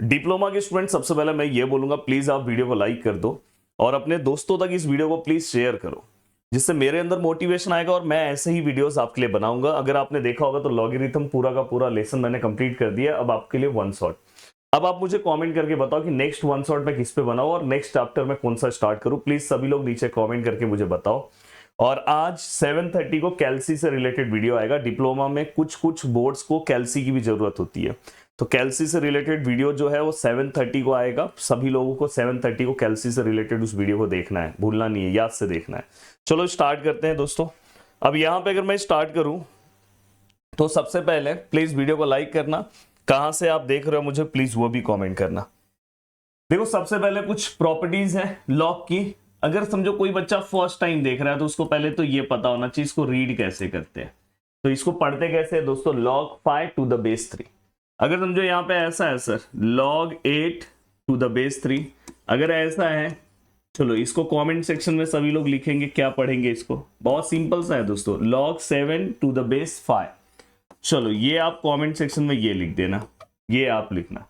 Diploma के student, सबसे पहले मैं ये बोलूंगा प्लीज आप वीडियो को लाइक कर दो और अपने दोस्तों तक इस वीडियो को प्लीज शेयर करो, जिससे मेरे अंदर मोटिवेशन आएगा और मैं ऐसे ही वीडियोस आपके लिए बनाऊंगा। अगर आपने देखा होगा तो लॉगरिथम पूरा का पूरा लेसन मैंने कंप्लीट कर दिया। अब आपके लिए वन शॉट। अब आप मुझे कमेंट करके बताओ कि नेक्स्ट वन शॉट मैं किस पे बनाऊं और नेक्स्ट चैप्टर में कौन सा स्टार्ट करूं। प्लीज सभी लोग नीचे कमेंट करके मुझे बताओ। और आज 7:30 को कैल्सी से रिलेटेड वीडियो आएगा। डिप्लोमा में कुछ कुछ बोर्ड्स को कैल्सी की भी जरूरत होती है, तो कैल्सी से रिलेटेड वीडियो जो है वो 7:30 को आएगा। सभी लोगों को 7:30 को कैल्सी से रिलेटेड उस वीडियो को देखना है, भूलना नहीं है, याद से देखना है। चलो स्टार्ट करते हैं दोस्तों। अब यहां पे अगर मैं स्टार्ट करूं तो सबसे पहले प्लीज वीडियो को लाइक करना, कहां से आप देख रहे हो मुझे प्लीज वो भी कमेंट करना। देखो सबसे पहले कुछ प्रॉपर्टीज है लॉग की। अगर समझो कोई बच्चा फर्स्ट टाइम देख रहा है तो उसको पहले तो ये पता होना चाहिए इसको रीड कैसे करते हैं। तो इसको पढ़ते कैसे है दोस्तों, log 5 to the base 3। अगर समझो यहाँ पे ऐसा है sir log 8 to the base 3, अगर ऐसा है, चलो इसको कमेंट सेक्शन में सभी लोग लिखेंगे क्या पढ़ेंगे इसको। बहुत सिंपल सा है दोस्तों, log 7 to the base 5। चलो ये आप कमेंट सेक्शन में ये लिख देना, ये आप लिखना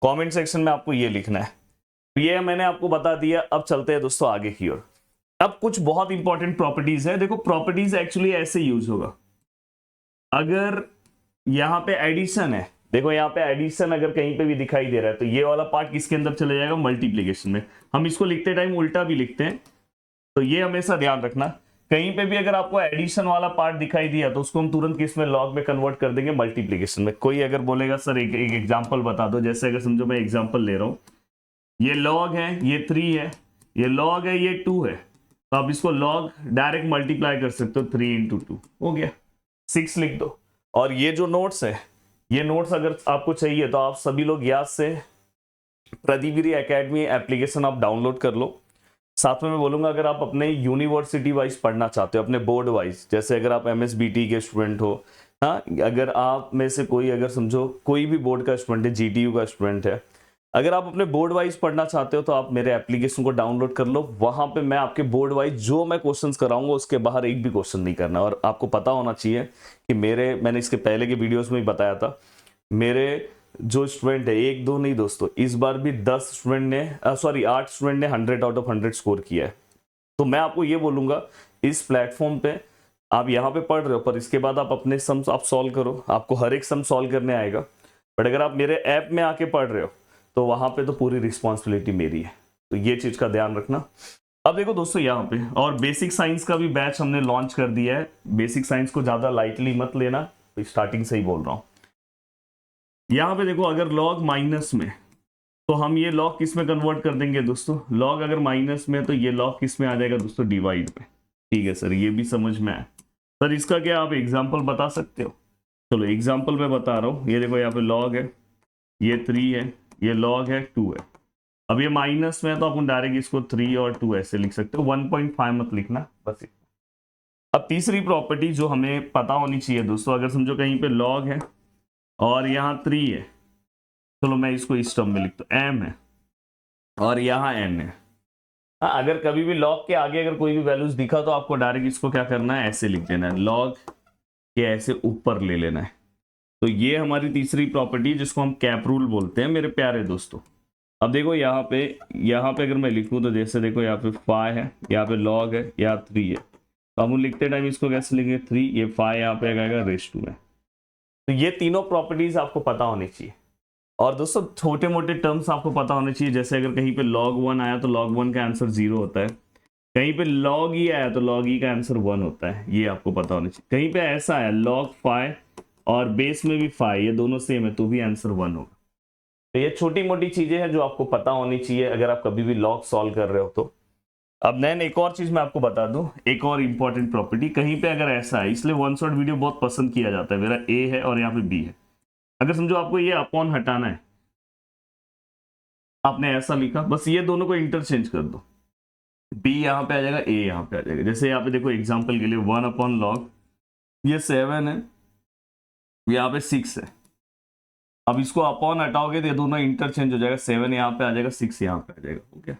कमेंट सेक्शन में, आपको ये लिखना है। ये मैंने आपको बता दिया। अब चलते हैं दोस्तों आगे की ओर। अब कुछ बहुत इंपॉर्टेंट प्रॉपर्टीज है। देखो प्रॉपर्टीज एक्चुअली ऐसे यूज होगा, अगर यहां पे एडिशन है, देखो यहां पे एडिशन अगर कहीं पे भी दिखाई दे रहा है तो ये वाला पार्ट किसके अंदर चले जाएगा, मल्टीप्लीकेशन में। हम इसको लिखते टाइम उल्टा भी लिखते हैं, तो ये हमेशा ध्यान रखना। कहीं पे भी अगर आपको एडिशन वाला पार्ट दिखाई दिया तो उसको हम तुरंत किस में, लॉग में कन्वर्ट कर देंगे, मल्टीप्लीकेशन में। कोई अगर बोलेगा सर एक एग्जाम्पल बता दो, जैसे अगर समझो मैं एग्जाम्पल ले रहा हूं, ये लॉग है, ये 3 है, ये लॉग है, ये 2 है, तो आप इसको लॉग डायरेक्ट मल्टीप्लाई कर सकते हो, 3 into 2 हो गया, 6 लिख दो। और ये जो नोट्स है, ये नोट्स अगर आपको चाहिए तो आप सभी लोग याद से प्रदीप एकेडमी एप्लीकेशन आप डाउनलोड कर लो। साथ में मैं बोलूंगा अगर आप अपने यूनिवर्सिटी वाइज पढ़ना चाहते हो, अपने बोर्ड वाइज, जैसे अगर आप MSBT के स्टूडेंट हो, हाँ, अगर आप में से कोई अगर समझो कोई भी बोर्ड का स्टूडेंट है, GTU का स्टूडेंट है, अगर आप अपने बोर्ड वाइज पढ़ना चाहते हो तो आप मेरे एप्लीकेशन को डाउनलोड कर लो। वहां पे मैं आपके बोर्ड वाइज जो मैं क्वेश्चंस कराऊंगा उसके बाहर एक भी क्वेश्चन नहीं करना। और आपको पता होना चाहिए कि मैंने इसके पहले के वीडियोस में ही बताया था, मेरे जो स्टूडेंट है, एक दो नहीं दोस्तों, इस बार भी 10 स्टूडेंट ने 8 स्टूडेंट ने 100 out of 100 स्कोर किया है। तो मैं आपको ये बोलूंगा इस प्लेटफॉर्म पे आप यहाँ पे पढ़ रहे हो, पर इसके बाद आप अपने सम्स आप सॉल्व करो, आपको हर एक सम सॉल्व करने आएगा। बट अगर आप मेरे ऐप में आके पढ़ रहे हो तो वहां पे तो पूरी रिस्पॉन्सिबिलिटी मेरी है, तो ये चीज का ध्यान रखना। अब देखो दोस्तों यहाँ पे और बेसिक साइंस का भी बैच हमने लॉन्च कर दिया है। बेसिक साइंस को ज्यादा लाइटली मत लेना, तो स्टार्टिंग से ही बोल रहा हूं। यहाँ पे देखो अगर लॉग माइनस में, तो हम ये लॉग किस में कन्वर्ट कर देंगे दोस्तों, लॉग अगर माइनस में तो ये लॉग किस में आ जाएगा दोस्तों, डिवाइड में। ठीक है सर, ये भी समझ में आया। सर इसका क्या आप एग्जाम्पल बता सकते हो? चलो एग्जाम्पल मैं बता रहा हूँ। ये देखो यहाँ पे लॉग है, ये 3 है, ये लॉग है 2 है। अब ये माइनस में है तो अपन डायरेक्ट इसको 3 और 2 ऐसे लिख सकते हो, 1.5 मत लिखना बस। अब तीसरी प्रॉपर्टी जो हमें पता होनी चाहिए दोस्तों, अगर समझो कहीं पे लॉग है और यहाँ 3 है, चलो मैं इसको इस टर्म में लिखता हूँ, m है और यहाँ n है। हाँ, अगर कभी भी लॉग के आगे अगर कोई भी वैल्यूज दिखा तो आपको डायरेक्ट इसको क्या करना है, ऐसे लिख देना है, लॉग के ऐसे ऊपर ले लेना है। तो ये हमारी तीसरी प्रॉपर्टी जिसको हम कैप रूल बोलते हैं मेरे प्यारे दोस्तों। अब देखो यहाँ पे अगर मैं लिखूं तो जैसे देखो यहाँ पे 5 है, यहाँ पे लॉग है, यहाँ 3 है, तो हम लिखते टाइम इसको कैसे लिखेंगे, 3, ये 5 यहाँ पे आएगा रेस 2 में। तो ये तीनों प्रॉपर्टीज आपको पता होनी चाहिए। और दोस्तों छोटे मोटे टर्म्स आपको पता होने चाहिए, जैसे अगर कहीं पे log 1 आया तो log 1 का आंसर 0 होता है, कहीं पे log e आया तो log e का आंसर 1 होता है, ये आपको पता होना चाहिए। कहीं पे ऐसा है log 5 और बेस में भी 5, ये दोनों सेम है तो भी आंसर 1 होगा। तो ये छोटी मोटी चीजें हैं जो आपको पता होनी चाहिए अगर आप कभी भी लॉग सॉल्व कर रहे हो तो। अब नैन एक और चीज मैं आपको बता दूं, एक और इंपॉर्टेंट प्रॉपर्टी, कहीं पे अगर ऐसा है, इसलिए वन शॉट वीडियो बहुत पसंद किया जाता है। मेरा ए है और यहाँ पे बी है, अगर समझो आपको ये अपॉन हटाना है, आपने ऐसा लिखा, बस ये दोनों को इंटरचेंज कर दो, बी यहाँ पे आ जाएगा, ए यहाँ पे आ जाएगा। जैसे यहाँ पे देखो एग्जाम्पल के लिए 1/log, ये 7 है, यहाँ पे 6 है। अब इसको अपॉन हटाओगे तो ये दोनों इंटरचेंज हो जाएगा, 7 यहाँ पे आ जाएगा, 6 यहाँ पे आ जाएगा। ओके,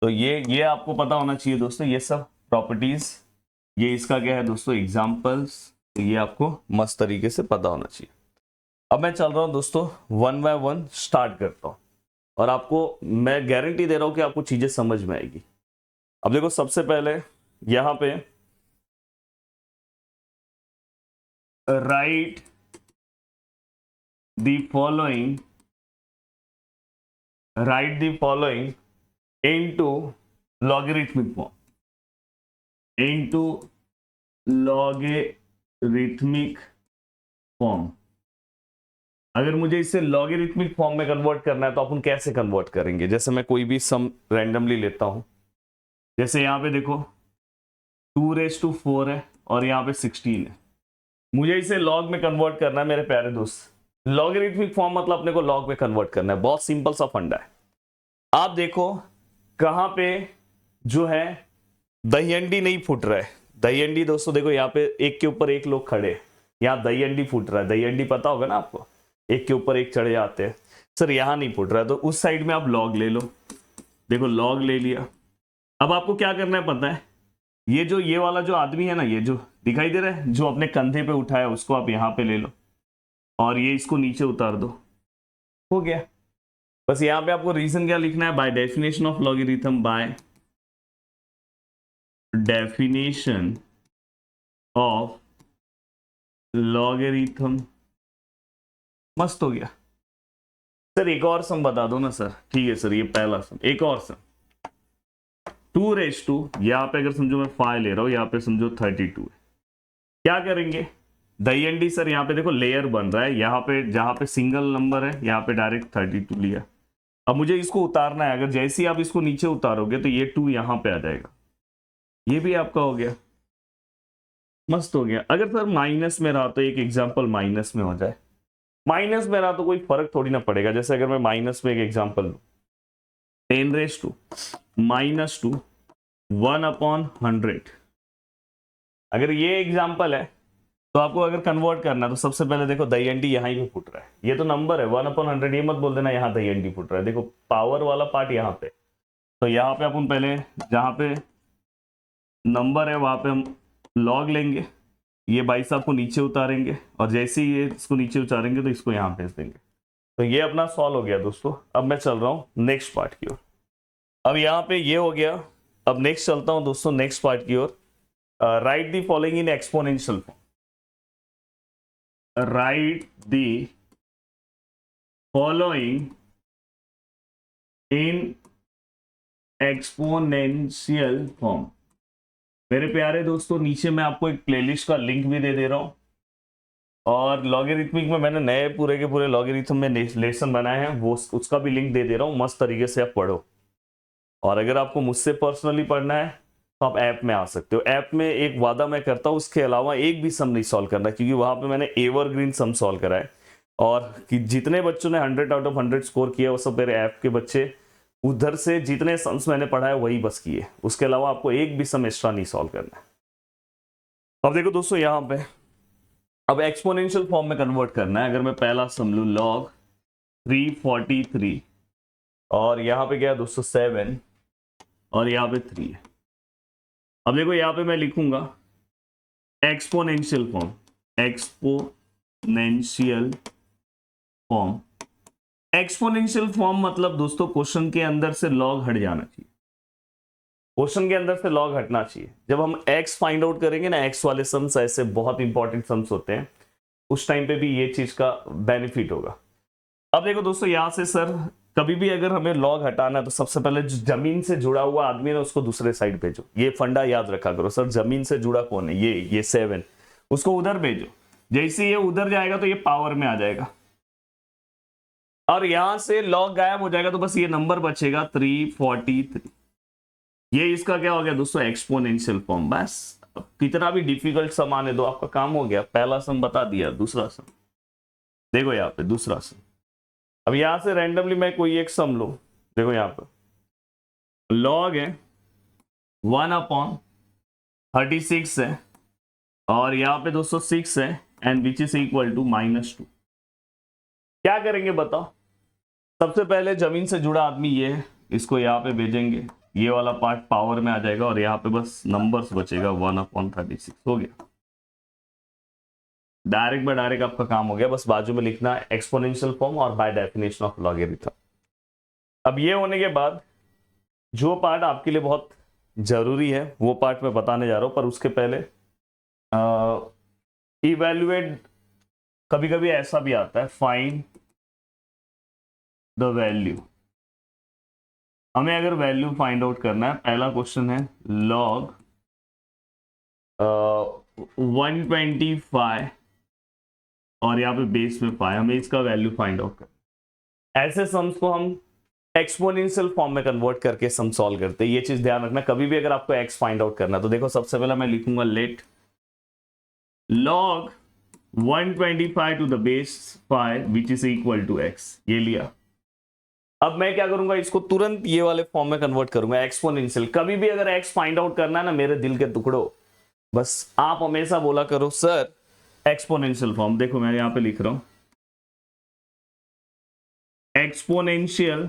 तो ये आपको पता होना चाहिए दोस्तों, ये सब प्रॉपर्टीज, ये इसका क्या है दोस्तों, एग्जाम्पल्स, तो ये आपको मस्त तरीके से पता होना चाहिए। अब मैं चल रहा हूं दोस्तों, 1 बाय 1 स्टार्ट करता हूं और आपको मैं गारंटी दे रहा हूं कि आपको चीजें समझ में आएगी। अब देखो, सबसे पहले यहां पे right the following, right the following into logarithmic form, into logarithmic form. अगर मुझे इसे लॉगरिथमिक फॉर्म में कन्वर्ट करना है तो अपन कैसे कन्वर्ट करेंगे? जैसे मैं कोई भी सम रैंडमली लेता हूं, जैसे यहां पे देखो 2⁴ है और यहां पे 16 है। मुझे इसे लॉग में कन्वर्ट करना है मेरे प्यारे दोस्त। लॉगरिथमिक फॉर्म मतलब अपने को लॉग में कन्वर्ट करना है, बहुत सिंपल सा फंडा है। आप देखो कहां पे जो है दहीहंडी नहीं फूट रहा है। दहीहंडी दोस्तों देखो, यहाँ पे एक के ऊपर एक लोग खड़े, यहाँ दहीहंडी फूट रहा है। दहीहंडी पता होगा ना आपको, एक के ऊपर एक चढ़े जाते हैं। सर यहाँ नहीं फूट रहा है, तो उस साइड में आप लॉग ले लो। देखो लॉग ले लिया। अब आपको क्या करना है पता है? ये वाला जो आदमी है ना, ये जो दिखाई दे रहा है, जो अपने कंधे पे उठाया, उसको आप यहाँ पे ले लो और ये इसको नीचे उतार दो। हो गया। बस यहाँ पे आपको रीजन क्या लिखना है? By definition of logarithm, by definition of logarithm. मस्त हो गया। सर एक और सम बता दो ना सर। ठीक है सर, ये पहला सम। एक और सम 2⁻², यहाँ पे अगर समझो मैं 5 ले रहा हूं, यहाँ पे समझो 32 है। क्या करेंगे? दहीहंडी सर यहाँ पे देखो लेयर बन रहा है, यहाँ पे जहां पे सिंगल नंबर है यहाँ पे डायरेक्ट 32 लिया। अब मुझे इसको उतारना है। अगर जैसे ही आप इसको नीचे उतारोगे तो ये 2 यहाँ पे आ जाएगा, ये भी आपका हो गया। मस्त हो गया। अगर सर माइनस में रहा तो एक एग्जाम्पल माइनस में हो जाए। माइनस में रहा तो कोई फर्क थोड़ी ना पड़ेगा। जैसे अगर मैं माइनस में एक एग्जाम्पल लूं, 10⁻² -2 1/100। अगर ये एग्जाम्पल है तो आपको अगर कन्वर्ट करना है तो सबसे पहले देखो दहीहंडी यहाँ ही पे फुट रहा है। ये तो नंबर है 1/100, ये मत बोल देना यहाँ दहीहंडी फुट रहा है। देखो पावर वाला पार्ट यहाँ पे, तो यहाँ पे अपन पहले जहां पे नंबर है वहां पे हम लॉग लेंगे, ये 22 को नीचे उतारेंगे और जैसे ही ये इसको नीचे उतारेंगे तो इसको यहाँ भेज देंगे। तो ये अपना सॉल्व हो गया दोस्तों। अब मैं चल रहा हूं नेक्स्ट पार्ट की ओर। अब यहाँ पे ये हो गया। अब नेक्स्ट चलता हूं दोस्तों नेक्स्ट पार्ट की ओर। Write the following in exponential form. Write the following in exponential form. मेरे प्यारे दोस्तों, नीचे मैं आपको एक प्लेलिस्ट का लिंक भी दे रहा हूं और लॉगरिथमिक में मैंने नए पूरे के पूरे लॉगरिथम में लेसन बनाए हैं, वो उसका भी लिंक दे रहा हूं। मस्त तरीके से आप पढ़ो। और अगर आपको मुझसे पर्सनली पढ़ना है तो आप ऐप में आ सकते हो। ऐप में एक वादा मैं करता हूं, उसके अलावा एक भी सम नहीं सॉल्व करना, क्योंकि वहां पे मैंने एवरग्रीन सम सॉल्व करा है और कि जितने बच्चों ने 100/100 स्कोर किया वो सब मेरे ऐप के बच्चे। उधर से जितने सम्स मैंने पढ़ाया वही बस किए, उसके अलावा आपको एक भी सम एक्स्ट्रा नहीं सॉल्व करना है। अब देखो दोस्तों यहाँ पे अब एक्सपोनेंशियल फॉर्म में कन्वर्ट करना है। अगर मैं पहला सम लूं लॉग 343 और यहाँ पे क्या दोस्तों 7 और यहाँ पे 3 है। अब देखो यहाँ पे मैं लिखूंगा exponential form, exponential form. Exponential form मतलब दोस्तों क्वेश्चन के अंदर से लॉग हट जाना चाहिए। क्वेश्चन के अंदर से लॉग हटना चाहिए। जब हम एक्स फाइंड आउट करेंगे ना, एक्स वाले सम्स ऐसे बहुत इंपॉर्टेंट सम्स होते हैं, उस टाइम पे भी ये चीज का बेनिफिट होगा। अब देखो दोस्तों यहां से सर कभी भी अगर हमें लॉग हटाना है तो सबसे पहले जो जमीन से जुड़ा हुआ आदमी है ना उसको दूसरे साइड भेजो। ये फंडा याद रखा करो सर। जमीन से जुड़ा कौन है? ये 7, उसको उधर भेजो। जैसे ये उधर जाएगा तो ये पावर में आ जाएगा और यहां से लॉग गायब हो जाएगा तो बस ये नंबर बचेगा 343। ये इसका क्या हो गया दोस्तों? Exponential form. बस कितना भी डिफिकल्ट सम आने दो, आपका काम हो गया। पहला सम बता दिया, दूसरा सम देखो यहाँ पे दूसरा सम। अब यहां से रैंडमली मैं कोई एक सम लो। देखो यहाँ पे लॉग है 1/36 है और यहाँ पे दोस्तों 6 है and which is equal to -2। क्या करेंगे बताओ? सबसे पहले जमीन से जुड़ा आदमी ये है, इसको यहाँ पे भेजेंगे, ये वाला पार्ट पावर में आ जाएगा और यहाँ पे बस नंबर्स बचेगा 1/36। हो गया। डायरेक्ट बाय डायरेक्ट आपका काम हो गया, बस बाजू में लिखना है एक्सपोनेंशियल फॉर्म और बाय डेफिनेशन ऑफ लॉगरिथम। अब ये होने के बाद जो पार्ट आपके लिए बहुत जरूरी है वो पार्ट मैं बताने जा रहा हूं, पर उसके पहले इवेल्युएट, कभी कभी ऐसा भी आता है फाइंड द वैल्यू। हमें अगर वैल्यू फाइंड आउट करना है, पहला क्वेश्चन है लॉग 125 और यहाँ पे बेस में 5, हमें इसका वैल्यू फाइंड आउट करना। ऐसे सम्स को हम एक्सपोनेंशियल फॉर्म में कन्वर्ट करके सम सॉल्व करते हैं। ये चीज ध्यान रखना, कभी भी अगर आपको एक्स फाइंड आउट करना है तो देखो सबसे पहले मैं लिखूंगा let log 125 to the base 5 which is equal to x। ये लिया। अब मैं क्या करूंगा, इसको तुरंत ये वाले फॉर्म में कन्वर्ट करूंगा एक्सपोनेंशियल। कभी भी अगर x फाइंड आउट करना है ना मेरे दिल के टुकड़ो, बस आप हमेशा बोला करो सर एक्सपोनेंशियल फॉर्म। देखो मैं यहां पे लिख रहा हूं एक्सपोनेंशियल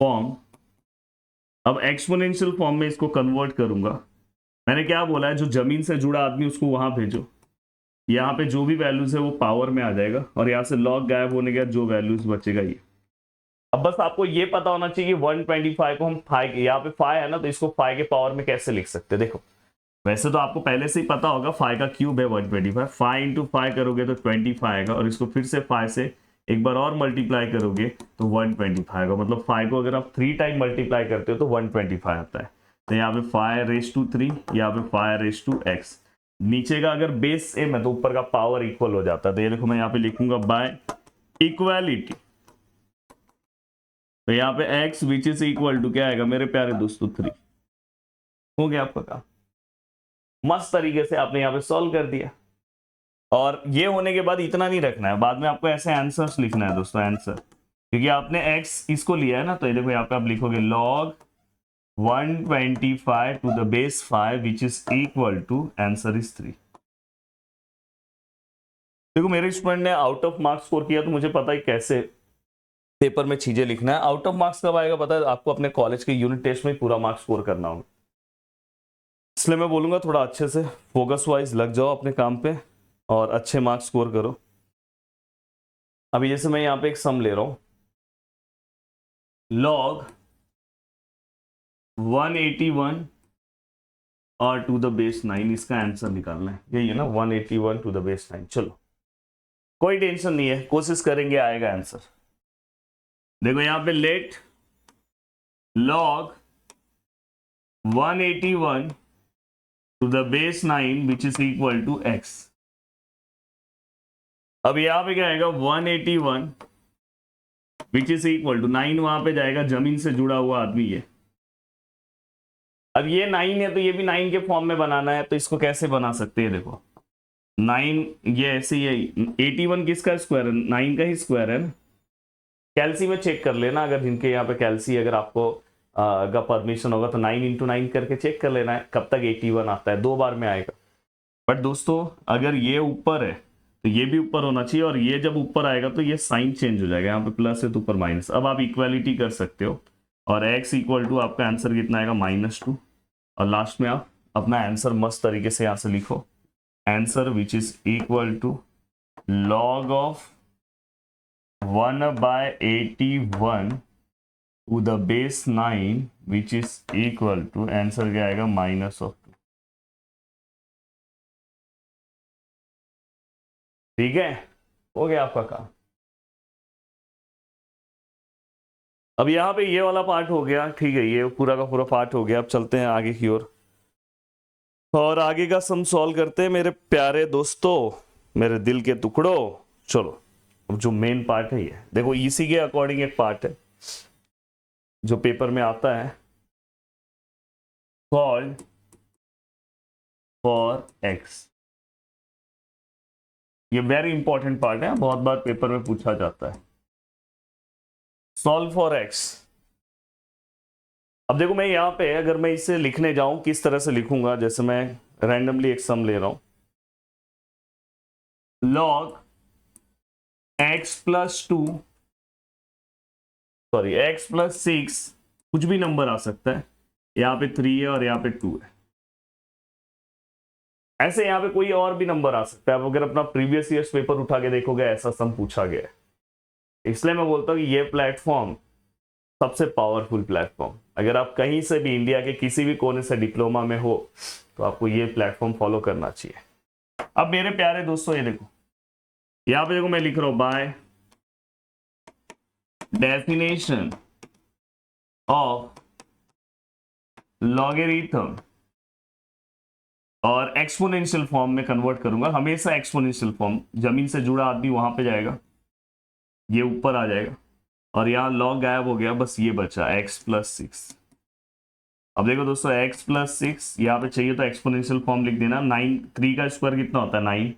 फॉर्म। अब एक्सपोनेंशियल फॉर्म में इसको कन्वर्ट करूंगा। मैंने क्या बोला है, जो जमीन से जुड़ा आदमी उसको वहां भेजो। यहाँ पे जो भी वैल्यूज है वो पावर में आ जाएगा और यहाँ से लॉग गायब होने के बाद जो वैल्यूज बचेगा ये। अब बस आपको ये पता होना चाहिए कि 125 को हम 5, यहाँ पे 5 है ना तो इसको 5 के पावर में कैसे लिख सकते हैं। देखो वैसे तो आपको पहले से ही पता होगा 5 का क्यूब है 125, 5 इंटू 5 करोगे तो 25 आएगा और इसको फिर से 5 से एक बार और मल्टीप्लाई करोगे तो 125 आएगा। मतलब 5 को अगर आप 3 टाइम मल्टीप्लाई करते हो तो 125 आता है। तो यहाँ पे 5⁻3, यहाँ पे 5⁻x। नीचे का अगर बेस सेम है तो ऊपर का पावर इक्वल हो जाता है। तो ये देखो मैं यहाँ पे लिखूंगा बाय इक्वालिटी। तो यहाँ पे x which is equal to क्या आएगा मेरे प्यारे दोस्तों 3। हो गया आपका काम, मस्त तरीके से आपने यहाँ पे सॉल्व कर दिया। और ये होने के बाद इतना नहीं रखना है, बाद में आपको ऐसे आंसर्स लिखना है दोस्तों, आंसर, क्योंकि आपने x इसको लिया है ना। तो ये देखो यहाँ पे आप लिखोगे log 125 to the base 5 which is equal to answer is 3। देखो मेरे स्टूडेंट ने आउट ऑफ मार्क्स स्कोर किया तो मुझे पता है कैसे पेपर में चीजें लिखना है। आउट ऑफ मार्क्स कब आएगा पता है आपको, अपने कॉलेज के यूनिट टेस्ट में पूरा मार्क्स स्कोर करना होगा। इसलिए मैं बोलूंगा थोड़ा अच्छे से फोकस वाइज लग जाओ अपने काम पे और अच्छे मार्क्स स्कोर करो। अभी जैसे मैं यहाँ पे एक सम ले रहा हूं log 181 और टू द बेस 9, इसका आंसर निकालना है। यही है ना 181 टू द बेस 9। चलो कोई टेंशन नहीं है, कोशिश करेंगे आएगा आंसर। देखो यहाँ पे let log 181 to the base 9 which is equal to x। अब यहाँ पे क्या आएगा 181 विच इज इक्वल टू 9, वहां पे जाएगा जमीन से जुड़ा हुआ आदमी ये। अब ये 9 है तो ये भी 9 के फॉर्म में बनाना है। तो इसको कैसे बना सकते हैं, देखो 9 ये ऐसे ही है। 81 किसका स्क्वायर है, 9 का ही स्क्वायर है ना। कैल्सी में चेक कर लेना, अगर जिनके यहाँ पे कैल्सी अगर आपको अगर परमिशन होगा तो 9 इंटू 9 करके चेक कर लेना है कब तक 81 आता है, 2 बार में आएगा। बट दोस्तों अगर ये ऊपर है तो ये भी ऊपर होना चाहिए, और ये जब ऊपर आएगा तो ये साइन चेंज हो जाएगा, यहाँ पे प्लस है तो ऊपर माइनस। अब आप इक्वालिटी कर सकते हो और x इक्वल टू आपका आंसर कितना आएगा -2, और लास्ट में आप अपना आंसर मस्त तरीके से यहाँ से लिखो, answer which is equal to log of 1/81 to the base 9 which is equal to answer क्या आएगा -2। ठीक है, हो गया आपका काम। अब यहाँ पे ये वाला पार्ट हो गया, ठीक है, ये पूरा का पूरा पार्ट हो गया। अब चलते हैं आगे की ओर और आगे का सम सॉल्व करते हैं मेरे प्यारे दोस्तों, मेरे दिल के टुकड़ों। चलो अब जो मेन पार्ट है ये देखो, इसी के अकॉर्डिंग एक पार्ट है जो पेपर में आता है, सॉल्व फॉर एक्स। ये वेरी इंपॉर्टेंट पार्ट है, बहुत बार पेपर में पूछा जाता है। Solve for x. अब देखो मैं यहां पे अगर मैं इसे लिखने जाऊं किस तरह से लिखूंगा, जैसे मैं रैंडमली एक सम ले रहा हूं log x plus 2, sorry x plus 6, कुछ भी नंबर आ सकता है। यहाँ पे 3 है और यहाँ पे 2 है। ऐसे यहाँ पे कोई और भी नंबर आ सकता है। आप अगर अपना प्रीवियस ईयर्स पेपर उठा के देखोगे ऐसा सम पूछा गया है। इसलिए मैं बोलता हूँ कि ये प्लेटफॉर्म सबसे पावरफुल प्लेटफॉर्म, अगर आप कहीं से भी इंडिया के किसी भी कोने से डिप्लोमा में हो तो आपको ये प्लेटफॉर्म फॉलो करना चाहिए। अब मेरे प्यारे दोस्तों ये देखो, यहां पे देखो मैं लिख रहा हूं बाय डेफिनेशन ऑफ लॉगरिथम, और एक्सपोनेंशियल फॉर्म में कन्वर्ट करूंगा। हमेशा एक्सपोनेंशियल फॉर्म, जमीन से जुड़ा आदमी वहां पे जाएगा, ये ऊपर आ जाएगा, और यहाँ लॉग गायब हो गया, बस ये बचा x+6। अब देखो दोस्तों x+6 यहाँ पे चाहिए तो एक्सपोनेंशियल फॉर्म लिख देना। 9 3 का स्क्वायर कितना होता है 9,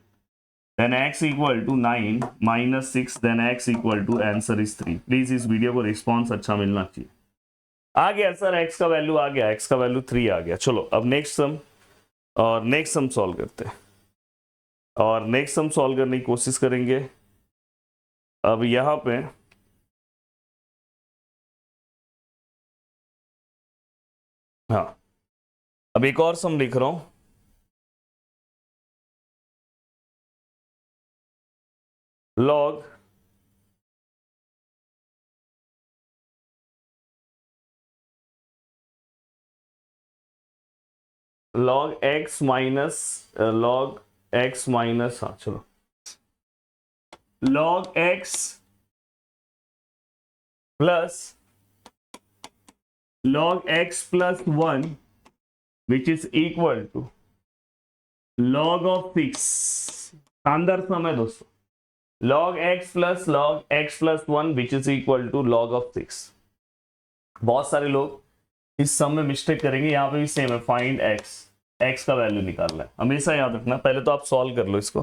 then x equal to 9 -6, then x equal to answer is 3। Please इस वीडियो को रिस्पॉन्स अच्छा मिलना चाहिए। आ गया सर, x का वैल्यू आ गया, x का वैल्यू 3 आ गया। चलो अब नेक्स्ट सम, और नेक्स्ट सम सॉल्व करते हैं, और नेक्स्ट सम सॉल्व करने की कोशिश करेंगे। अब यहां पे हाँ, अब एक और सम लिख रहा हूं। लॉग log x माइनस, हाँ चलो, log x plus log x plus 1 which is equal to log of 6। शानदार सम है दोस्तों, log x plus 1 which is equal to log of 6। बहुत सारे लोग इस सम में मिस्टेक करेंगे, यहाँ पे भी सेम है, फाइंड x का वैल्यू निकालना है। हमेशा याद रखना, पहले तो आप सॉल्व कर लो इसको।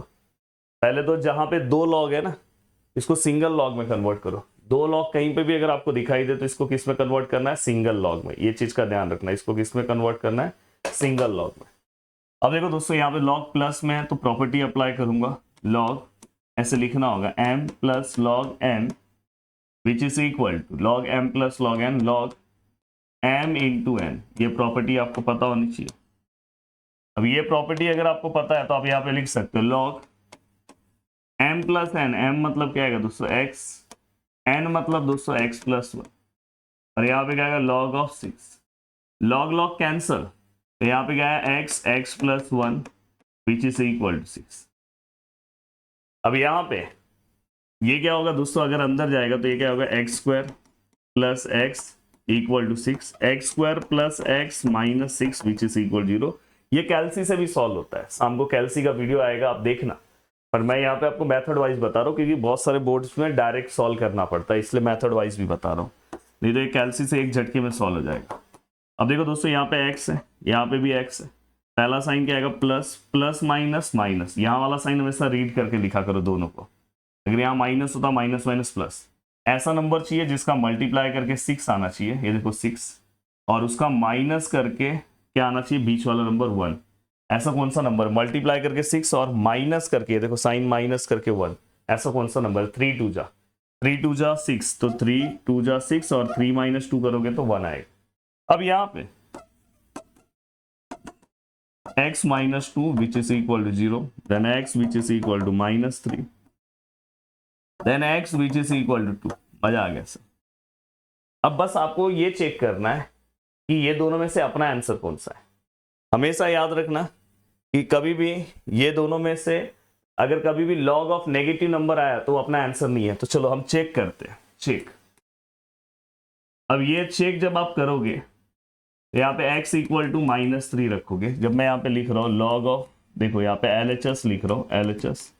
पहले तो जहां पे 2 लॉग है ना, इसको सिंगल लॉग में कन्वर्ट करो। 2 लॉग कहीं पे भी अगर आपको दिखाई दे तो इसको किस में कन्वर्ट करना है, सिंगल लॉग में। ये चीज का ध्यान रखना, इसको किस में कन्वर्ट करना है, सिंगल लॉग में। अब देखो दोस्तों यहाँ पे लॉग प्लस में है तो प्रॉपर्टी अप्लाई करूंगा, लॉग ऐसे लिखना होगा m plus log n which is equal to log m plus log n, log m into n। ये प्रॉपर्टी आपको पता होनी चाहिए। अब ये प्रॉपर्टी अगर आपको पता है तो आप यहाँ पे लिख सकते हो log m plus n, m मतलब क्या है दोस्तों x, n मतलब दोस्तों x प्लस 1, और यहाँ पे क्या है log of 6। Log log cancel, तो यहाँ पे क्या है x plus 1 which is equal to 6। अब यहाँ पे ये क्या होगा दोस्तों, अगर अंदर जाएगा तो ये क्या होगा x² plus x equal to 6, x² plus x minus 6 which is equal 0। ये कैल्सी से भी सॉल्व होता है, शाम को कैल्सी का वीडियो आएगा, आप देखना। पर मैं यहाँ पे आपको मेथड वाइज बता रहा हूँ क्योंकि बहुत सारे बोर्ड्स में डायरेक्ट सॉल्व करना पड़ता है, इसलिए मेथड वाइज भी बता रहा हूँ, नहीं तो ये कैल्सी से एक झटके में सॉल्व हो जाएगा। अब देखो दोस्तों यहाँ पे x है, यहाँ पे भी x है। पहला साइन क्या आएगा प्लस, प्लस माइनस माइनस, यहाँ वाला साइन हमेशा रीड करके लिखा करो दोनों को। अगर यहाँ माइनस होता माइनस माइनस प्लस, ऐसा नंबर चाहिए जिसका मल्टीप्लाई करके 6 आना चाहिए। ये देखो 6, और उसका माइनस करके क्या आना चाहिए, बीच वाला नंबर 1। ऐसा कौन सा नंबर मल्टीप्लाई करके 6 और माइनस करके, देखो साइन माइनस करके 1, ऐसा कौन सा नंबर, 3 2 जा 6, तो 3 2 जा 6 और 3 माइनस 2 करोगे तो 1 आएगा। अब यहाँ पे x minus 2 which is equal to 0, then x which is equal to -3, then x which is equal to 2। मजा आ गया सर। अब बस आपको ये चेक करना है कि ये दोनों में से अपना आंसर कौन सा है। हमेशा याद रखना कि कभी भी ये दोनों में से अगर कभी भी लॉग ऑफ नेगेटिव नंबर आया तो अपना आंसर नहीं है। तो चलो हम चेक करते हैं, चेक। अब ये चेक जब आप करोगे तो यहाँ पे x इक्वल टू -3 रखोगे। जब मैं यहाँ पे लिख रहा हूँ लॉग ऑफ, देखो यहाँ पे LHS लिख रहा हूँ, LHS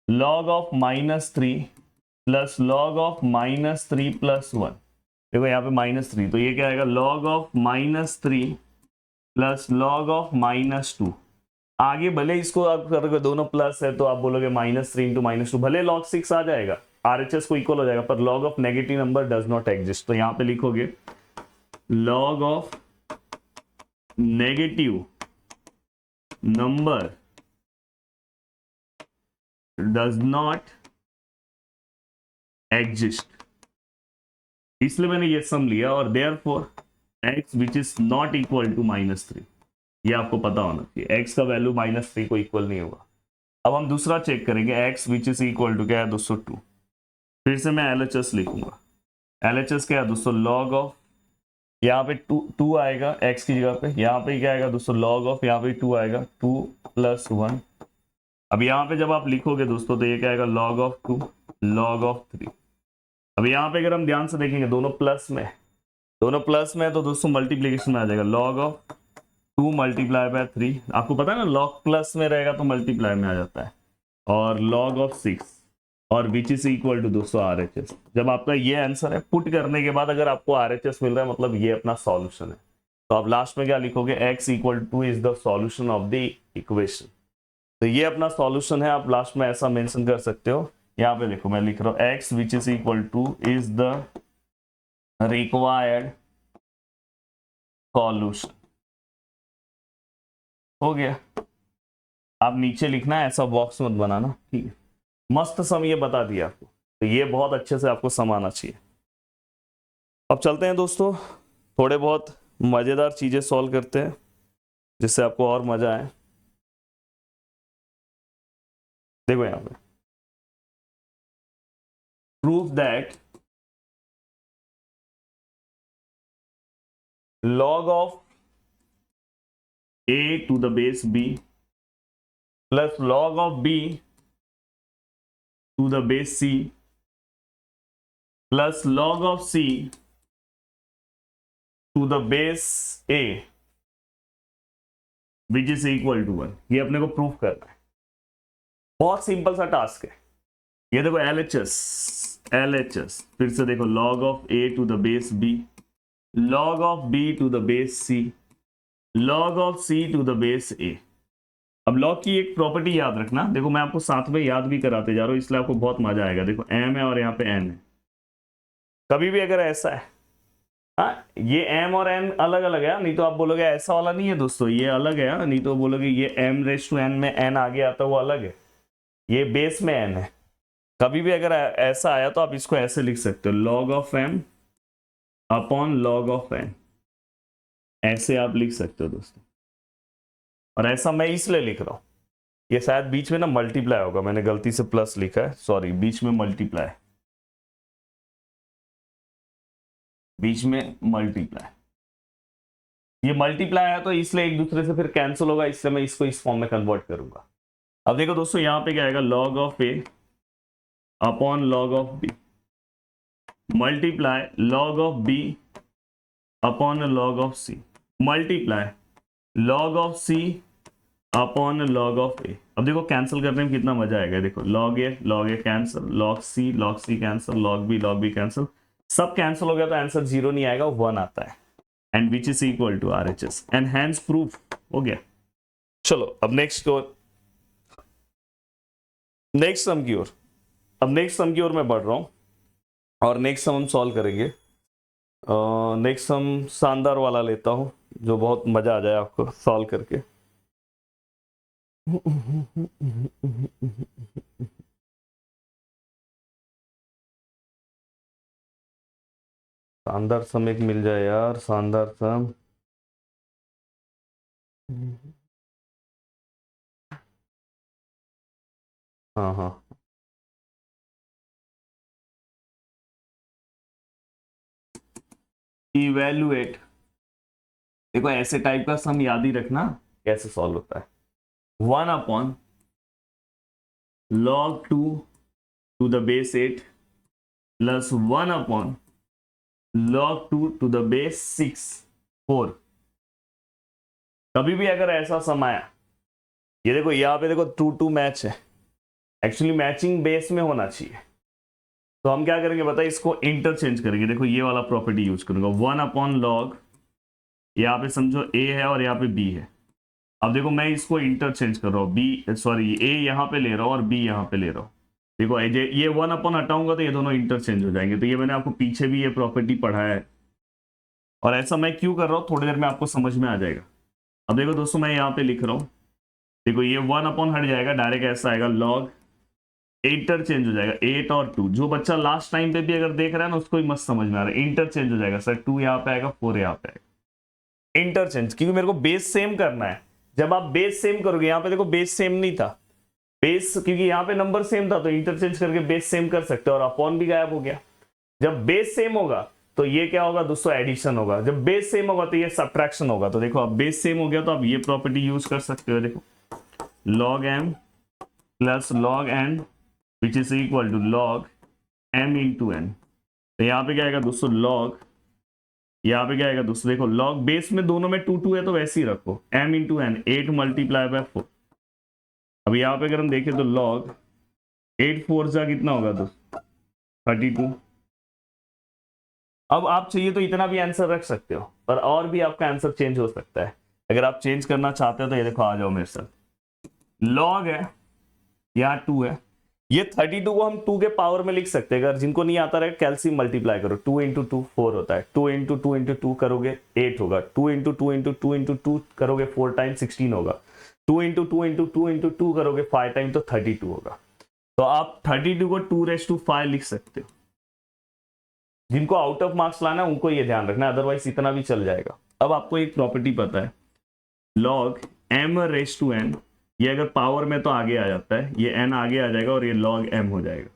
log of -3 plus log of -3 plus 1। देखो यहाँ पे -3, तो ये क्या आएगा log of -3 plus log of -2। आगे भले इसको आप करोगे दोनों प्लस है तो आप बोलोगे -3 इंटू -2, भले लॉग 6 आ जाएगा, RHS को इक्वल हो जाएगा, पर log of negative number does not exist. तो यहाँ पे लिखोगे log of negative number does not exist, इसलिए मैंने ये सम लिया, और therefore x which is not equal to -3। ये आपको पता होना चाहिए, x का वैल्यू -3 को इक्वल नहीं होगा। अब हम दूसरा चेक करेंगे, x which is equal to क्या है दोस्तों 2। फिर से मैं LHS लिखूंगा, LHS क्या है दोस्तों लॉग ऑफ, यहाँ पे 2 आएगा x की जगह पे, यहाँ पे क्या आएगा दोस्तों लॉग ऑफ, यहाँ पे 2 आएगा 2 + 1। अब यहाँ पे जब आप लिखोगे दोस्तों तो ये क्या आएगा लॉग ऑफ 2 लॉग ऑफ 3। अब यहाँ पे अगर हम ध्यान से देखेंगे दोनों प्लस में है तो दोस्तों मल्टीप्लीकेशन में आ जाएगा लॉग ऑफ 2 × 3। आपको पता है ना लॉग प्लस में रहेगा तो मल्टीप्लाई में आ जाता है, और लॉग ऑफ 6 और विच इज इक्वल टू दोस्तों RHS। जब आपका ये आंसर है पुट करने के बाद अगर आपको RHS मिल रहा है मतलब ये अपना सॉल्यूशन है। तो आप लास्ट में क्या लिखोगे, x = 2 is the solution of the equation. तो ये अपना सॉल्यूशन है, आप लास्ट में ऐसा मेंशन कर सकते हो। यहाँ पे देखो मैं लिख रहा हूँ x which is equal two is the required solution. हो गया। आप नीचे लिखना है, ऐसा बॉक्स मत बनाना, ठीक है। मस्त सम ये बता दिया आपको, तो ये बहुत अच्छे से आपको सम आना चाहिए। अब चलते हैं दोस्तों, थोड़े बहुत मजेदार चीजें सॉल्व करते हैं जिससे आपको और मजा आए। देखो यहाँ पे proof that log of a to the base b plus log of b to the base c plus log of c to the base a which is equal to 1। ये अपने को प्रूफ करना है, बहुत सिंपल सा task है। ये देखो LHS, फिर से देखो log of a to the base b, log of b to the base c, log of c to the base a। अब log की एक प्रॉपर्टी याद रखना, देखो मैं आपको साथ में याद भी कराते जा रहा हूं इसलिए आपको बहुत मजा आएगा। देखो m है और यहाँ पे n है, कभी भी अगर ऐसा है, हाँ ये m और n अलग अलग है, नहीं तो आप बोलोगे ऐसा वाला नहीं है दोस्तों, ये अलग है, नहीं तो बोलोगे ये m⁻n में n आगे आता है वो अलग है, ये बेस में n है। कभी भी अगर ऐसा आया तो आप इसको ऐसे लिख सकते हो log of m upon log of n, ऐसे आप लिख सकते हो दोस्तों। और ऐसा मैं इसलिए लिख रहा हूं, ये शायद बीच में ना मल्टीप्लाई होगा, मैंने गलती से प्लस लिखा है, सॉरी, बीच में मल्टीप्लाई, ये मल्टीप्लाई है तो इसलिए एक दूसरे से फिर कैंसिल होगा, इसलिए मैं इसको इस फॉर्म में कन्वर्ट करूंगा। अब देखो दोस्तों यहाँ पे क्या आएगा log of a upon log of b multiply log of b upon log of c multiply log of c upon log of a। अब देखो कैंसिल करने में कितना मजा आएगा, देखो log a cancel, log c cancel, log b cancel, सब cancel हो गया तो आंसर 0 नहीं आएगा, 1 आता है, and which is equal to RHS, and hence proof हो गया। चलो अब नेक्स्ट सम की ओर मैं बढ़ रहा हूं, और नेक्स्ट सम हम सॉल्व करेंगे। नेक्स्ट सम शानदार वाला लेता हूं जो बहुत मजा आ जाए आपको सॉल्व करके। शानदार सम एक मिल जाए यार, शानदार सम। हाँ हाँ, इवेल्युएट, देखो ऐसे टाइप का सम याद ही रखना कैसे सॉल्व होता है। 1 upon log 2 to the base 8 plus 1 upon log 2 to the base 6 4। कभी भी अगर ऐसा सम आया, ये देखो यहाँ पे देखो 2 मैच है, एक्चुअली मैचिंग बेस में होना चाहिए, तो हम क्या करेंगे बताइए, इसको इंटरचेंज करेंगे। देखो ये वाला प्रॉपर्टी यूज करूंगा, 1 अपॉन लॉग, यहाँ पे समझो a है और यहाँ पे b है। अब देखो मैं इसको इंटरचेंज कर रहा हूँ, a यहाँ पे ले रहा हूँ और b यहाँ पे ले रहा हूँ। देखो ये 1 अपॉन हटाऊंगा तो ये दोनों इंटरचेंज हो जाएंगे, तो ये मैंने आपको पीछे भी ये प्रॉपर्टी पढ़ाया है, और ऐसा मैं क्यों कर रहा हूँ थोड़ी देर में आपको समझ में आ जाएगा। अब देखो दोस्तों मैं यहाँ पे लिख रहा हूँ, देखो ये 1 अपॉन हट जाएगा, डायरेक्ट ऐसा आएगा लॉग, इंटरचेंज हो जाएगा 8 और 2। जो बच्चा लास्ट टाइम पे भी अगर देख रहा है ना उसको भी मस्त समझ में आ रहा है, इंटरचेंज हो जाएगा सर, 2 यहाँ पे आएगा 4 यहाँ पे आएगा। इंटरचेंज, क्योंकि मेरे को बेस सेम करना है। जब आप बेस सेम करोगे, यहाँ पे देखो बेस सेम नहीं था, बेस क्योंकि यहाँ पे नंबर सेम था तो इंटरचेंज करके बेस सेम कर सकते हो और अपॉन भी गायब हो गया। जब बेस सेम होगा तो ये क्या होगा दोस्तों, एडिशन होगा। जब बेस सेम होगा तो ये सब्ट्रैक्शन होगा। तो देखो अब बेस सेम हो गया तो आप ये प्रॉपर्टी यूज कर सकते हो। देखो log m plus log n which is equal to log m into n। तो यहाँ पे क्या आएगा दोस्तों log, यहाँ पे क्या आएगा दोस्तों, देखो log बेस में दोनों में 2 2 है तो वैसे ही रखो, m into n 8 multiply by 4। अब यहाँ पे अगर हम देखें तो log 8 4 जा कितना होगा दोस्तों 32। अब आप चाहिए तो इतना भी आंसर रख सकते हो, पर और भी आपका आंसर चेंज हो सकता है। अगर आप चेंज करना चाहते हो तो ये देखो, आ जाओ मेरे साथ। log है, यहाँ 2 है, ये 32 को हम 2 के पावर में लिख सकते हैं। अगर जिनको नहीं आता रहे कैल्सियम मल्टीप्लाई करो, 2 इंटू 2 4 होता है, 2 इंटू 2 इंटू 2 करोगे 8 होगा, 2 इंटू 2 इंटू 2 इंटू 2 करोगे 4 टाइम 16 होगा, 2 इंटू 2 इंटू 2 इंटू 2 करोगे 5 टाइम तो 32 होगा। तो आप 32 को 2⁵5 लिख सकते हो। जिनको आउट ऑफ मार्क्स लाना है उनको ये ध्यान रखना, अदरवाइज इतना भी चल जाएगा। अब आपको एक प्रॉपर्टी पता है, log m⁻n, ये अगर पावर में तो आगे आ जाता है, ये n आगे आ जाएगा और ये log m हो जाएगा।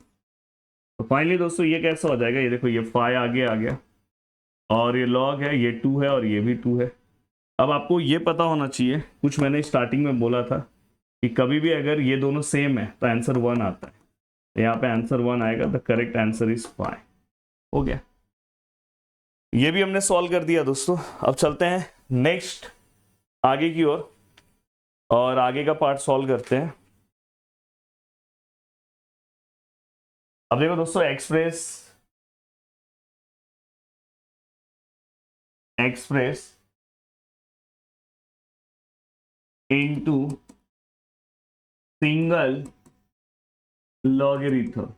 तो फाइनली दोस्तों ये कैसा हो जाएगा, ये देखो ये 5 आगे आ गया और ये log है, ये 2 है और ये भी 2 है। अब आपको ये पता होना चाहिए, कुछ मैंने स्टार्टिंग में बोला था कि कभी भी अगर ये दोनों सेम है तो आंसर 1 आता है। तो यहाँ पे आंसर 1 आएगा, द करेक्ट आंसर इज 5। हो गया, ये भी हमने सॉल्व कर दिया दोस्तों। अब चलते हैं नेक्स्ट आगे की ओर और आगे का पार्ट सॉल्व करते हैं। अब देखो दोस्तों, एक्सप्रेस इनटू सिंगल लॉगरिथम,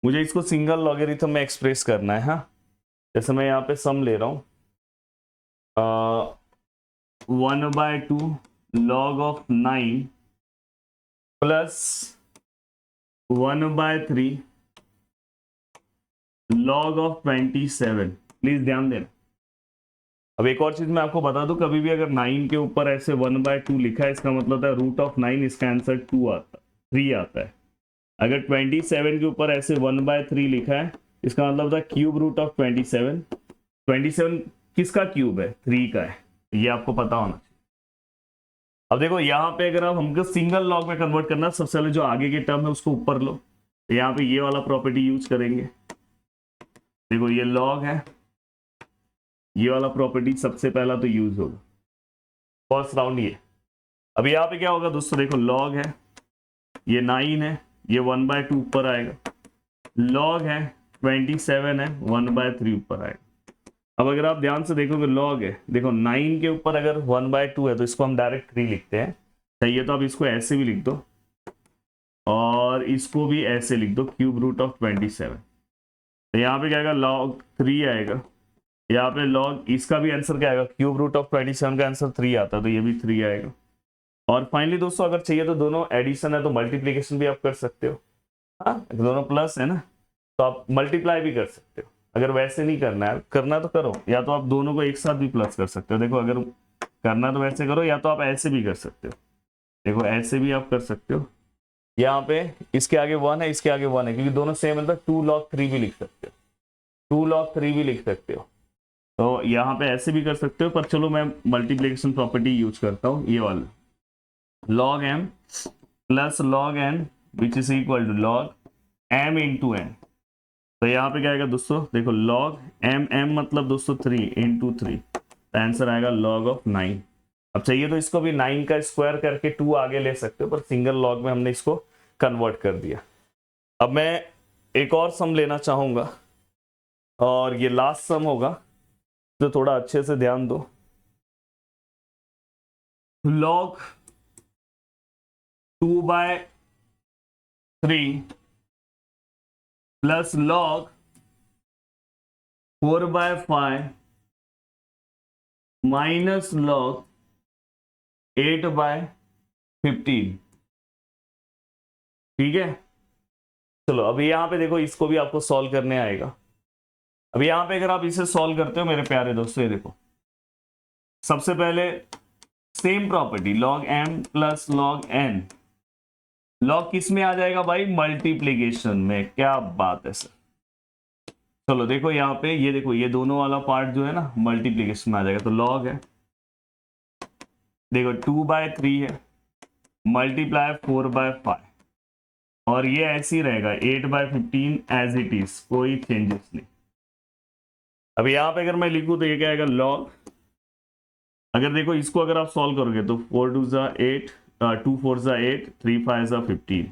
मुझे इसको सिंगल लॉगरिथम में एक्सप्रेस करना है। हाँ, जैसे मैं यहाँ पे सम ले रहा हूं, 1/2 log of 9 plus 1/3 log of 27। Please ध्यान देना। अब एक और चीज मैं आपको बता दूं, कभी भी अगर 9 के ऊपर ऐसे 1/2 लिखा है, इसका मतलब है रूट ऑफ 9, इसका आंसर 2 आता है, 3 आता है। अगर 27 के ऊपर ऐसे 1/3 लिखा है, इसका मतलब था क्यूब रूट ऑफ 27। 27 किसका क्यूब है, 3 का है, ये आपको पता होना चाहिए। अब देखो यहाँ पे अगर आप हमको सिंगल लॉग में कन्वर्ट करना, सबसे पहले जो आगे के टर्म है उसको ऊपर लो, तो यहाँ पे ये वाला प्रॉपर्टी यूज करेंगे। देखो ये लॉग है, ये वाला प्रॉपर्टी सबसे पहला तो यूज होगा फर्स्ट राउंड ये। अब यहाँ पे क्या होगा दोस्तों, देखो लॉग है, ये 9 है, ये 1/2 ऊपर आएगा, लॉग है 27 है, 1/3 ऊपर आएगा। अब अगर आप ध्यान से देखोगे, लॉग है, देखो 9 के ऊपर अगर 1/2 है तो इसको हम डायरेक्ट 3 लिखते हैं। चाहिए तो आप इसको ऐसे भी लिख दो और इसको भी ऐसे लिख दो, क्यूब रूट ऑफ 27। तो यहाँ पे क्या आएगा, log 3 आएगा। यहाँ पे log, इसका भी आंसर क्या आएगा, क्यूब रूट ऑफ 27 का आंसर 3 आता है, तो ये भी 3 आएगा। और फाइनली दोस्तों अगर चाहिए तो दोनों एडिशन है तो मल्टीप्लीकेशन भी आप कर सकते हो। हाँ, दोनों प्लस है ना, तो आप मल्टीप्लाई भी कर सकते हो। अगर वैसे नहीं करना है, करना तो करो, या तो आप दोनों को एक साथ भी प्लस कर सकते हो। देखो अगर करना तो वैसे करो, या तो आप ऐसे भी कर सकते हो। देखो ऐसे भी आप कर सकते हो, यहाँ पे इसके आगे 1 है, इसके आगे 1 है, क्योंकि दोनों सेम है तो 2 log 3 भी लिख सकते हो, 2 log 3 भी लिख सकते हो। तो यहाँ पे ऐसे भी कर सकते हो, पर चलो मैं मल्टीप्लीकेशन प्रॉपर्टी यूज करता हूँ, ये वाला log m plus log n which is equal to log m into n। तो यहाँ पे क्या आएगा दोस्तों, देखो log m मतलब दोस्तों 3 इंटू 3, तो आंसर आएगा log ऑफ 9। अब चाहिए तो इसको भी 9 का स्क्वायर करके 2 आगे ले सकते हो, पर सिंगल लॉग में हमने इसको कन्वर्ट कर दिया। अब मैं एक और सम लेना चाहूंगा और ये लास्ट सम होगा, तो थोड़ा अच्छे से ध्यान दो। log 2/3 plus log 4/5 minus log 8/15। ठीक है, चलो अभी यहाँ पे देखो, इसको भी आपको सॉल्व करने आएगा। अब यहाँ पे अगर आप इसे सॉल्व करते हो मेरे प्यारे दोस्तों, ये देखो सबसे पहले same property log m plus log n, log किस में आ जाएगा भाई, मल्टीप्लीकेशन में। क्या बात है सर। चलो देखो यहाँ पे, ये देखो ये दोनों वाला पार्ट जो है ना मल्टीप्लीकेशन में आ जाएगा, तो log है, देखो 2/3 है, मल्टीप्लाई 4/5, और ये ऐसे ही रहेगा 8/15 एज इट इज, कोई चेंजेस नहीं। अब यहाँ पे अगर मैं लिखूं तो ये क्या आएगा, log, अगर देखो इसको अगर आप सॉल्व करोगे तो 4 2 ज़ा 8, 2 4 ज़ा 8, 3 5 ज़ा 15,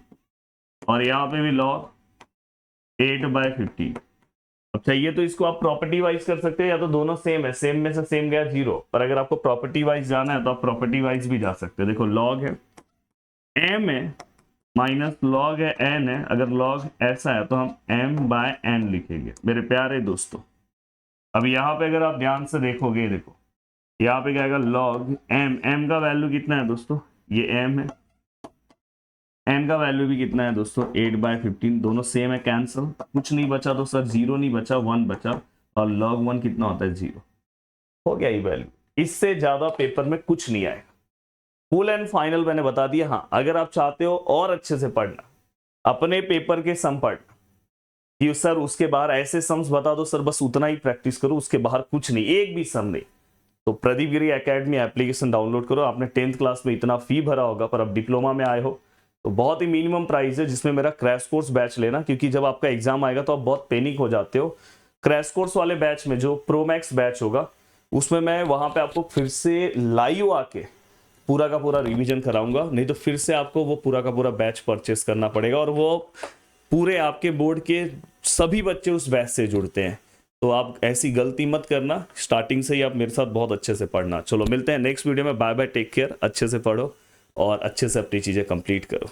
और यहाँ पे भी log 8/15। अब चाहिए तो इसको आप प्रॉपर्टी वाइज कर सकते हो, या तो दोनों सेम है, सेम में से सेम गया 0, पर अगर आपको प्रॉपर्टी वाइज जाना है तो आप प्रॉपर्टी वाइज भी जा सकते हो। देखो log है m है माइनस log है n है, अगर log ऐसा है तो हम m/n लिखेंगे मेरे प्यारे दोस्तों। अब यहाँ पे अगर आप ध्यान से देखोगे, देखो यहाँ पे क्या आएगा, log m का वैल्यू कितना है दोस्तों, ये m है, n का वैल्यू भी कितना है दोस्तों, 8/15, दोनों सेम है, कैंसिल, कुछ नहीं बचा तो सर 0 नहीं बचा, 1 बचा, और log 1 कितना होता है, 0, हो गया ये वैल्यू। इससे ज्यादा पेपर में कुछ नहीं आएगा, फुल एंड फाइनल मैंने बता दिया। हाँ, अगर आप चाहते हो और अच्छे से पढ़ना, अपने पेपर के सम पढ़ना, कि सर उसके बाहर ऐसे सम्स बता दो सर, बस उतना ही प्रैक्टिस करो, उसके बाहर कुछ नहीं, एक भी सम नहीं, तो प्रदीप गिरी एकेडमी एप्लीकेशन डाउनलोड करो। आपने 10th क्लास में इतना फी भरा होगा, पर अब डिप्लोमा में आए हो तो बहुत ही मिनिमम प्राइस है, जिसमें मेरा क्रैश कोर्स बैच लेना, क्योंकि जब आपका एग्जाम आएगा तो आप बहुत पैनिक हो जाते हो। क्रैश कोर्स वाले बैच में जो प्रोमैक्स बैच होगा, उसमें मैं वहां पे आपको फिर से लाइव आके पूरा का पूरा रिवीजन कराऊंगा, नहीं तो फिर से आपको वो पूरा का पूरा बैच परचेस करना पड़ेगा, और वो पूरे आपके बोर्ड के सभी बच्चे उस बैच से जुड़ते हैं। तो आप ऐसी गलती मत करना, स्टार्टिंग से ही आप मेरे साथ बहुत अच्छे से पढ़ना। चलो मिलते हैं नेक्स्ट वीडियो में, बाय बाय, टेक केयर, अच्छे से पढ़ो और अच्छे से अपनी चीजें कंप्लीट करो।